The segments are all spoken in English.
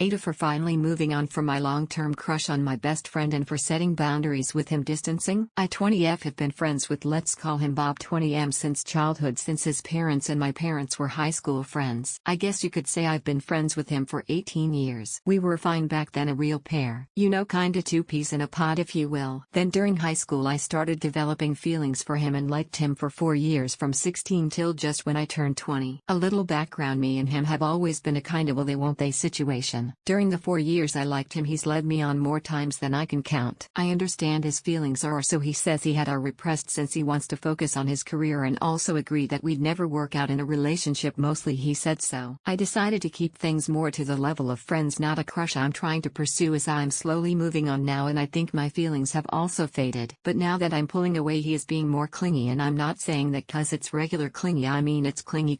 AITAH for finally moving on from my long-term crush on my best friend and for setting boundaries with him. Distancing. I 20F have been friends with, let's call him Bob 20M, since childhood, since his parents and my parents were high school friends. I guess you could say I've been friends with him for 18 years. We were fine back then, a real pair. You know, kinda two peas in a pod if you will. Then during high school I started developing feelings for him and liked him for 4 years, from 16 till just when I turned 20. A little background: me and him have always been a kinda will they won't they situation. During the 4 years I liked him, he's led me on more times than I can count. I understand his feelings are, or so he says, he had are repressed since he wants to focus on his career, and also agreed that we'd never work out in a relationship, mostly he said so. I decided to keep things more to the level of friends, not a crush I'm trying to pursue, as I'm slowly moving on now, and I think my feelings have also faded. But now that I'm pulling away, he is being more clingy, and I'm not saying that cause it's regular clingy, I mean it's clingy.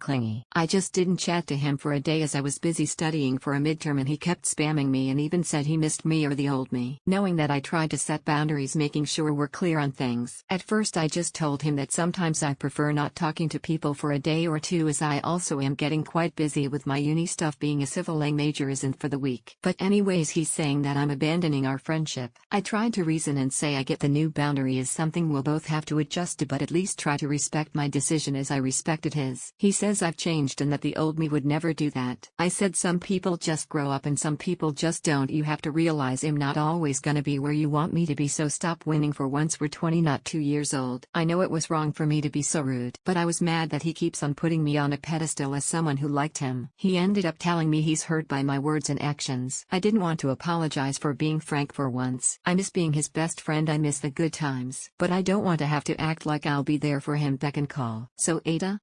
I just didn't chat to him for a day as I was busy studying for a midterm, and he kept spamming me and even said he missed me or the old me. Knowing that, I tried to set boundaries, making sure we're clear on things. At first I just told him that sometimes I prefer not talking to people for a day or two, as I also am getting quite busy with my uni stuff. Being a civil major isn't for the weak. But anyways, he's saying that I'm abandoning our friendship. I tried to reason and say I get the new boundary is something we'll both have to adjust to, but at least try to respect my decision as I respected his. He says I've changed and that the old me would never do that. I said some people just grow up and some people just don't. You have to realize I'm not always gonna be where you want me to be, so stop winning for once. We're 20, not 2 years old. I know it was wrong for me to be so rude, but I was mad that he keeps on putting me on a pedestal as someone who liked him. He ended up telling me he's hurt by my words and actions. I didn't want to apologize for being frank for once. I miss being his best friend, I miss the good times, but I don't want to have to act like I'll be there for him beck and call. So AITAH,